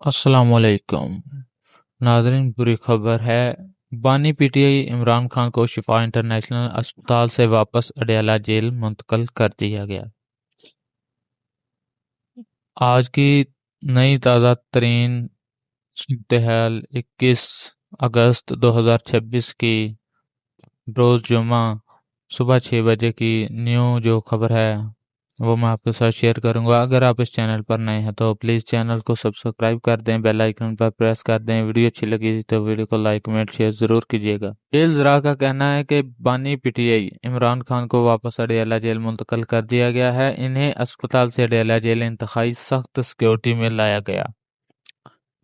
السلام علیکم ناظرین، بری خبر ہے۔ بانی P T I Imran Khan کو شفا انٹرنیشنل اسپتال سے واپس اڈیالہ جیل منتقل کر دیا گیا۔ آج کی نئی تازہ ترین صورتحال 21 اگست 2026 کی روز جمعہ صبح 6 بجے کی نیو جو خبر ہے وہ میں آپ کے ساتھ شیئر کروں گا۔ اگر آپ اس چینل پر نئے ہیں تو پلیز چینل کو سبسکرائب کر دیں، بیل آئیکن پر پریس کر دیں۔ ویڈیو اچھی لگی تو ویڈیو کو لائک کمنٹ شیئر ضرور کیجیے گا۔ جیل ذرا کا کہنا ہے کہ بانی P T I Imran Khan کو واپس اڈیالہ جیل منتقل کر دیا گیا ہے۔ انہیں اسپتال سے اڈیالہ جیل انتہائی سخت سیکیورٹی میں لایا گیا۔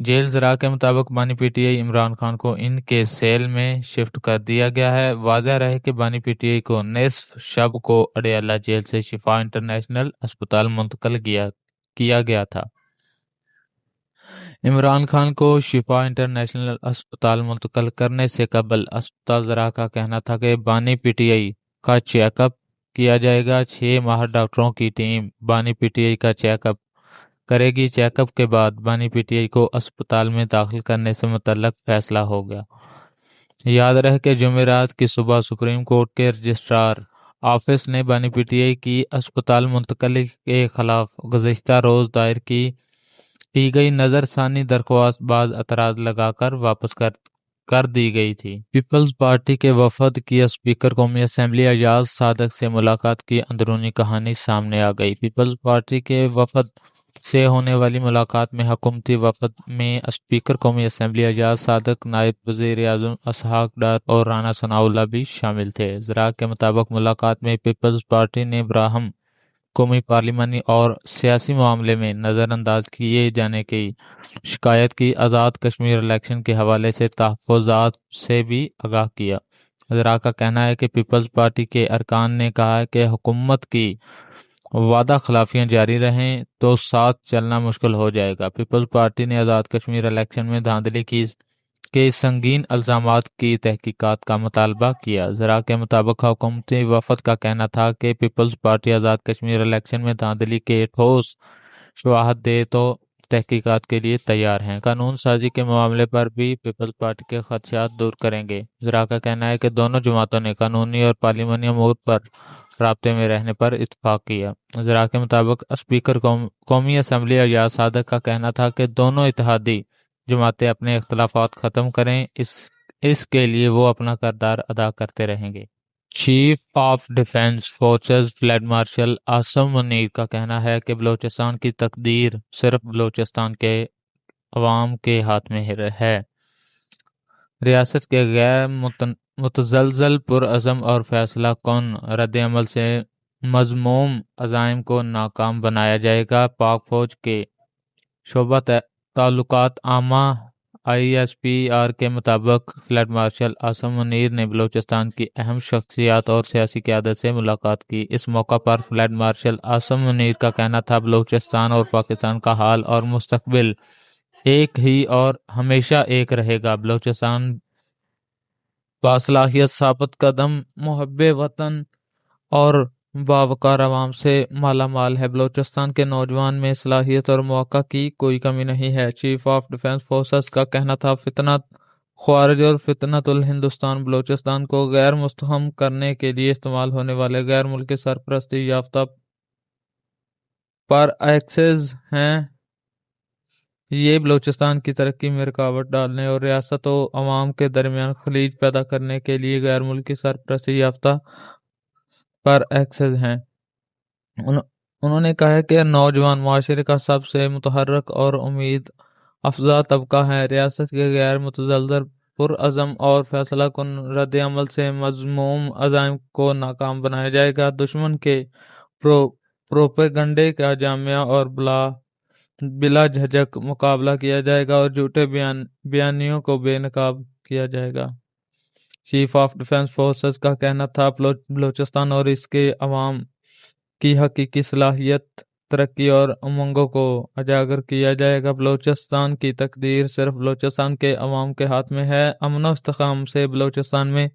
جیل ذرا کے مطابق بانی P T I Imran Khan کو ان کے سیل میں شفٹ کر دیا گیا ہے۔ واضح رہے کہ بانی پی ٹی آئی کو نصف شب کو اڈیالہ جیل سے شفا انٹرنیشنل اسپتال منتقل کیا گیا تھا۔ عمران خان کو شفا انٹرنیشنل اسپتال منتقل کرنے سے قبل اسپتال ذرا کا کہنا تھا کہ بانی پی ٹی آئی کا چیک اپ کیا جائے گا۔ 6 ماہر ڈاکٹروں کی ٹیم بانی پی ٹی آئی کا چیک اپ کرے گی۔ چیک اپ کے بعد بانی پی ٹی آئی کو اسپتال میں داخل کرنے سے متعلق فیصلہ ہوگا۔ یاد رہے کہ جمعرات کی صبح سپریم کورٹ کے رجسٹرار آفس نے بانی پی ٹی آئی کی اسپتال منتقلی کے خلاف گزشتہ روز دائر کی گئی نظر ثانی درخواست بعض اعتراض لگا کر واپس کر دی گئی تھی۔ پیپلز پارٹی کے وفد کی اسپیکر قومی اسمبلی ایاز صادق سے ملاقات کی اندرونی کہانی سامنے آ گئی۔ پیپلز پارٹی کے وفد سے ہونے والی ملاقات میں حکومتی وفد میں اسپیکر قومی اسمبلی ایاز صادق، نائب وزیر اعظم اسحاق ڈار اور رانا ثناء اللہ بھی شامل تھے۔ ذرا کے مطابق ملاقات میں پیپلز پارٹی نے براہم قومی پارلیمانی اور سیاسی معاملے میں نظر انداز کیے جانے کی شکایت کی۔ آزاد کشمیر الیکشن کے حوالے سے تحفظات سے بھی آگاہ کیا۔ ذرا کا کہنا ہے کہ پیپلز پارٹی کے ارکان نے کہا ہے کہ حکومت کی وعدہ خلافیاں جاری رہیں تو ساتھ چلنا مشکل ہو جائے گا۔ پیپلز پارٹی نے آزاد کشمیر الیکشن میں دھاندلی کے سنگین الزامات کی تحقیقات کا مطالبہ کیا۔ ذرا کے مطابق حکومتی وفد کا کہنا تھا کہ Peoples party Azad Kashmir election میں دھاندلی کے ٹھوس شواہد دے تو تحقیقات کے لیے تیار ہیں۔ قانون سازی کے معاملے پر بھی پیپلز پارٹی کے خدشات دور کریں گے۔ ذرا کا کہنا ہے کہ دونوں جماعتوں نے قانونی اور پارلیمانی امور پر رابطے میں رہنے پر اتفاق کیا۔ ذرا کے مطابق اسپیکر قومی اسمبلی ایاز صادق کا کہنا تھا کہ دونوں اتحادی جماعتیں اپنے اختلافات ختم کریں، اس کے لیے وہ اپنا کردار ادا کرتے رہیں گے۔ Chief of defence forces field marshal Asim Munir کا کہنا ہے کہ بلوچستان کی تقدیر صرف بلوچستان کے عوام کے ہاتھ میں ہے۔ ریاست کے غیر متزلزل پرعزم اور فیصلہ کن رد عمل سے مذموم عزائم کو ناکام بنایا جائے گا۔ پاک فوج کے شعبہ تعلقات عامہ آئی ایس پی آر کے مطابق فیلڈ مارشل عاصم منیر نے بلوچستان کی اہم شخصیات اور سیاسی قیادت سے ملاقات کی۔ اس موقع پر فیلڈ مارشل عاصم منیر کا کہنا تھا، بلوچستان اور پاکستان کا حال اور مستقبل ایک ہی اور ہمیشہ ایک رہے گا۔ بلوچستان باصلاحیت، ثابت قدم، محب وطن اور باوقار عوام سے مالا مال ہے۔ بلوچستان کے نوجوان میں صلاحیت اور مواقع کی کوئی کمی نہیں ہے۔ چیف آف ڈیفنس فورسز کا کہنا تھا، فتنہ خوارج اور فتنۃ الہندوستان بلوچستان کو غیر مستحکم کرنے کے لیے استعمال ہونے والے غیر ملکی سرپرستی یافتہ پر ایکسز ہیں۔ یہ بلوچستان کی ترقی میں رکاوٹ ڈالنے اور ریاست و عوام کے درمیان خلیج پیدا کرنے کے لیے غیر ملکی سرپرستی یافتہ پر ایکسز ہیں۔ انہوں نے کہا کہ نوجوان معاشرے کا سب سے متحرک اور امید افزا طبقہ ہے۔ ریاست کے غیر متزلزل پرعزم اور فیصلہ کن رد عمل سے مذموم عزائم کو ناکام بنایا جائے گا۔ دشمن کے پروپیگنڈے کا جامع اور بلا جھجک مقابلہ کیا جائے گا اور جھوٹے بیانیوں کو بے نقاب کیا جائے گا۔ چیف آف ڈیفنس فورسز کا کہنا تھا، بلوچستان اور اس کے عوام کی حقیقی صلاحیت، ترقی اور امنگوں کو اجاگر کیا جائے گا۔ بلوچستان کی تقدیر صرف بلوچستان کے عوام کے ہاتھ میں ہے۔ امن و استحکام سے بلوچستان میں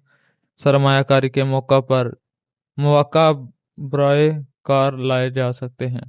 سرمایہ کاری کے مواقع برائے کار لائے جا سکتے ہیں۔